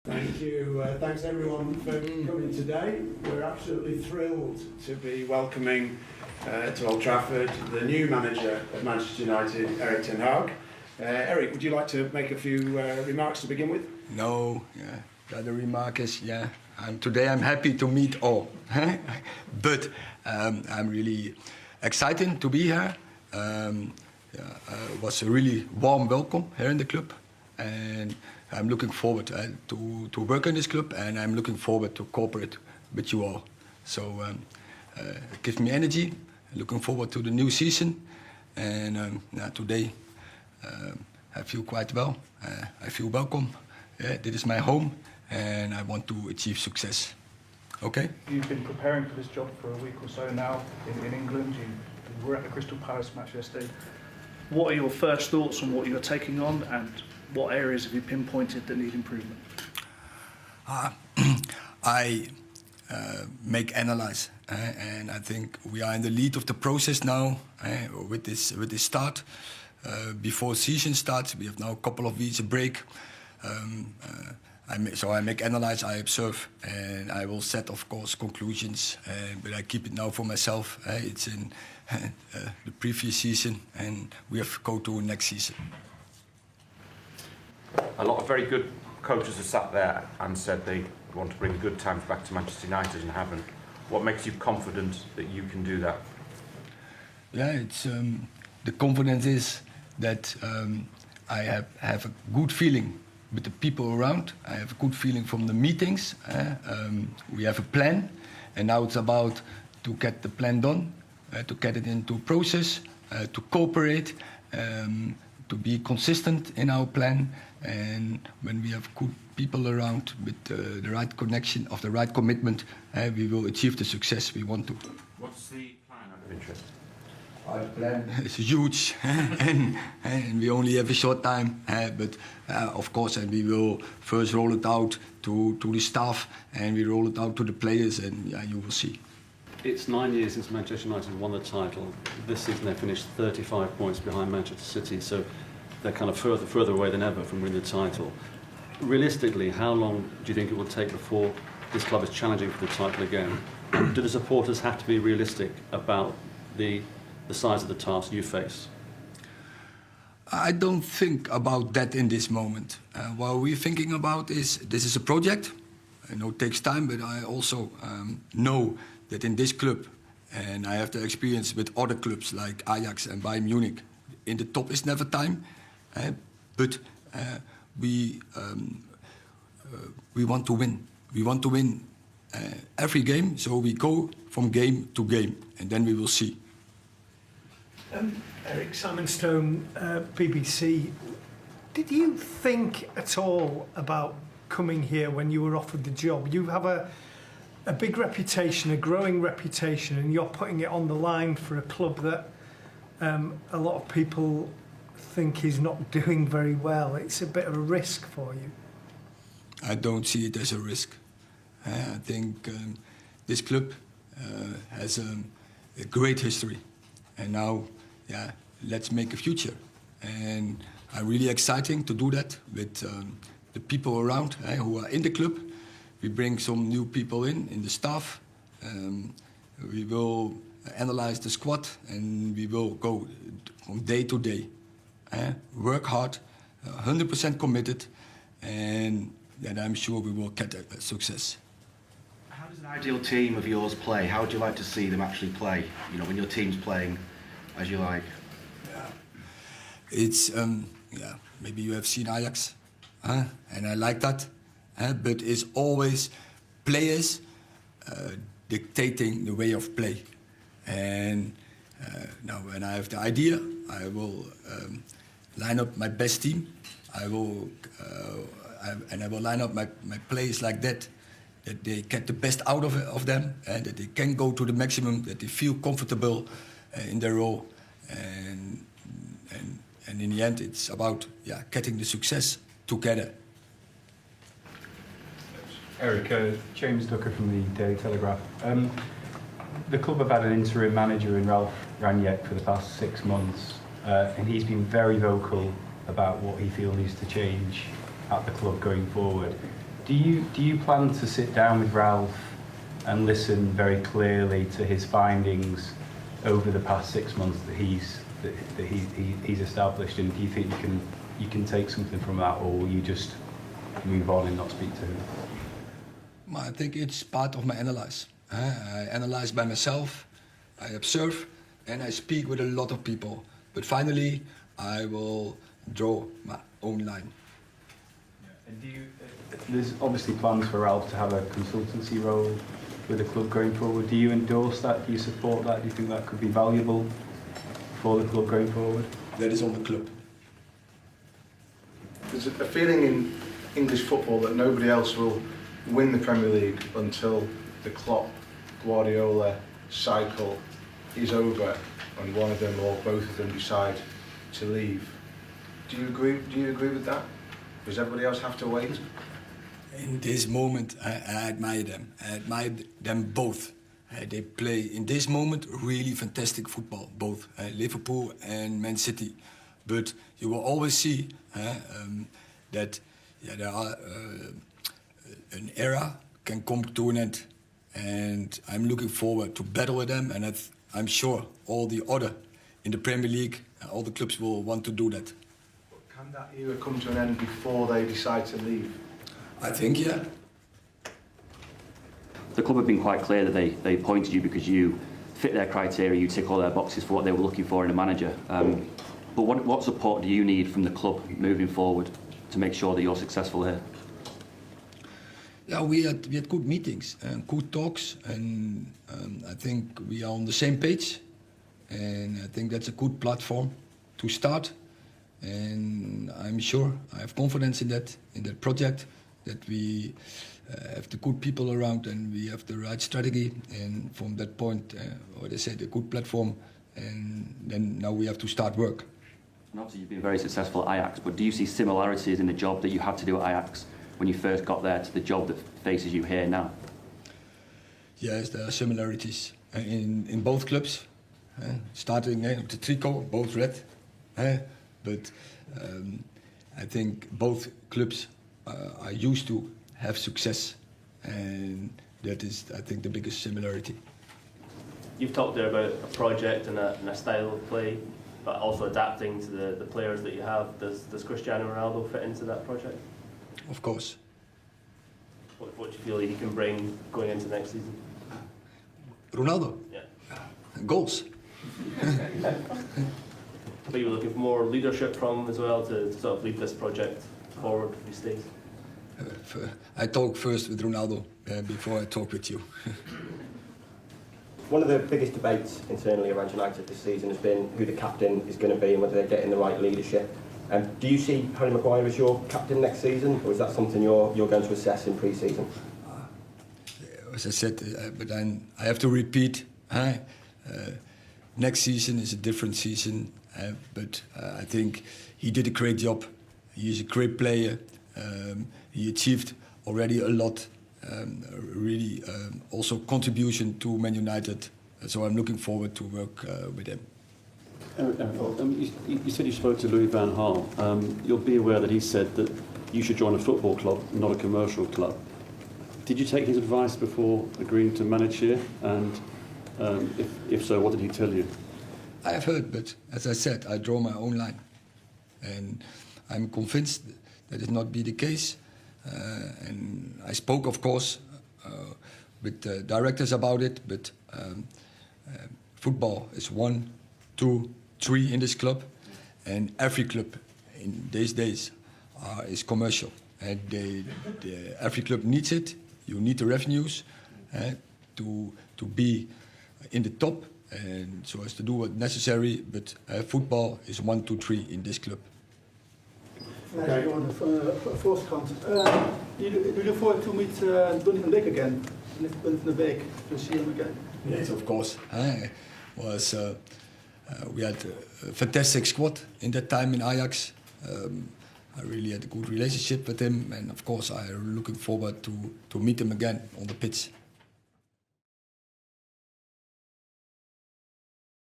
Thank you. Thanks everyone for coming today. We're absolutely thrilled to be welcoming to Old Trafford the new manager of Manchester United, Erik ten Hag. Erik, would you like to make a few remarks to begin with? No, the other remark is, today I'm happy to meet all. But I'm really excited to be here. It was a really warm welcome here in the club. And I'm looking forward to work in this club, and I'm looking forward to cooperate with you all. So it gives me energy. Looking forward to the new season. And today I feel quite well. I feel welcome. This is my home, and I want to achieve success. Okay? You've been preparing for this job for a week or so now in England. You were at the Crystal Palace match yesterday. What are your first thoughts on what you're taking on, and what areas have you pinpointed that need improvement? I make analyze, and I think we are in the lead of the process now with this start. Before season starts, we have now a couple of weeks of break. I make analyze, I observe, and I will set, of course, conclusions. But I keep it now for myself. It's in the previous season, and we have to go to next season. A lot of very good coaches have sat there and said they want to bring good times back to Manchester United and haven't. What makes you confident that you can do that? Yeah, it's the confidence is that I have a good feeling with the people around. I have a good feeling from the meetings. We have a plan, and now it's about to get the plan done, to get it into process, to cooperate, to be consistent in our plan. And when we have good people around with the right connection, of the right commitment, we will achieve the success we want to. What's the plan out of interest? Our plan is huge, and we only have a short time. But of course, and we will first roll it out to the staff, and we roll it out to the players, and you will see. It's 9 years since Manchester United won the title. This season they finished 35 points behind Manchester City, so they're kind of further away than ever from winning the title. Realistically, how long do you think it will take before this club is challenging for the title again? And do the supporters have to be realistic about the size of the task you face? I don't think about that in this moment. What we're thinking about is this is a project. I know it takes time, but I also know that in this club, and I have the experience with other clubs like Ajax and Bayern Munich, in the top is never time, but we want to win. We want to win every game, so we go from game to game, and then we will see. Erik, Simon Stone, BBC. Did you think at all about coming here when you were offered the job? You have a big reputation, a growing reputation, and you're putting it on the line for a club that a lot of people think is not doing very well. It's a bit of a risk for you. I don't see it as a risk. I think this club has a great history, and now, let's make a future. And I'm really excited to do that with the people around who are in the club. We bring some new people in the staff. We will analyze the squad, and we will go from day to day. Work hard, 100% committed, and then I'm sure we will get a success. How does an ideal team of yours play? How would you like to see them actually play? You know, when your team's playing as you like. It's maybe you have seen Ajax, and I like that. But it's always players dictating the way of play. And now when I have the idea, I will line up my best team. I will line up my players like that they get the best out of them, and that they can go to the maximum, that they feel comfortable in their role. And in the end, it's about getting the success together. Erik, James Ducker from the Daily Telegraph. The club have had an interim manager in Ralf Ragnick for the past 6 months, and he's been very vocal about what he feels needs to change at the club going forward. Do you plan to sit down with Ralf and listen very clearly to his findings over the past 6 months that he's established, and do you think you can take something from that, or will you just move on and not speak to him? I think it's part of my analyze. I analyze by myself, I observe, and I speak with a lot of people. But finally, I will draw my own line. And there's obviously plans for Ralf to have a consultancy role with the club going forward. Do you endorse that? Do you support that? Do you think that could be valuable for the club going forward? That is on the club. There's a feeling in English football that nobody else will win the Premier League until the Klopp, Guardiola cycle is over and one of them or both of them decide to leave. Do you agree with that? Does everybody else have to wait? In this moment, I admire them. I admire them both. They play in this moment really fantastic football, both Liverpool and Man City. But you will always see that there are an era can come to an end, and I'm looking forward to battle with them. And I'm sure all the other in the Premier League, all the clubs will want to do that. Can that era come to an end before they decide to leave? I think, yeah. The club have been quite clear that they appointed you because you fit their criteria, you tick all their boxes for what they were looking for in a manager. But what support do you need from the club moving forward to make sure that you're successful here? Yeah, we had good meetings and good talks, and I think we are on the same page, and I think that's a good platform to start. And I'm sure, I have confidence in that project, that we have the good people around and we have the right strategy, and from that point, or they say the good platform, and then now we have to start work. And obviously you've been very successful at Ajax, but do you see similarities in the job that you had to do at Ajax when you first got there to the job that faces you here now? Yes, there are similarities in both clubs. Starting with the tricot, both red. But I think both clubs are used to have success, and that is, I think, the biggest similarity. You've talked there about a project and a style of play, but also adapting to the players that you have. Does Cristiano Ronaldo fit into that project? Of course. What do you feel he can bring going into next season? Ronaldo? Yeah. Goals. But you were looking for more leadership from him as well to sort of lead this project forward these days? I talk first with Ronaldo before I talk with you. One of the biggest debates internally around United this season has been who the captain is going to be and whether they're getting the right leadership. Do you see Harry Maguire as your captain next season, or is that something you're going to assess in pre-season? As I said, but I have to repeat, next season is a different season, but I think he did a great job. He is a great player. He achieved already a lot, really also contribution to Man United. So I'm looking forward to work with him. You said you spoke to Louis van Gaal. You'll be aware that he said that you should join a football club, not a commercial club. Did you take his advice before agreeing to manage here? And if so, what did he tell you? I have heard, but as I said, I draw my own line. And I'm convinced that it not be the case. And I spoke, of course, with the directors about it, but football is 1, 2, 3 in this club, and every club in these days is commercial. And every club needs it. You need the revenues to be in the top, and so as to do what's necessary. But football is 1, 2, 3 in this club. Okay. On the first count, you look forward to meet Donny van Beek again, van de Beek, to see him again. Yes, of course. We had a fantastic squad in that time in Ajax. I really had a good relationship with him, and of course I'm looking forward to meet him again on the pitch.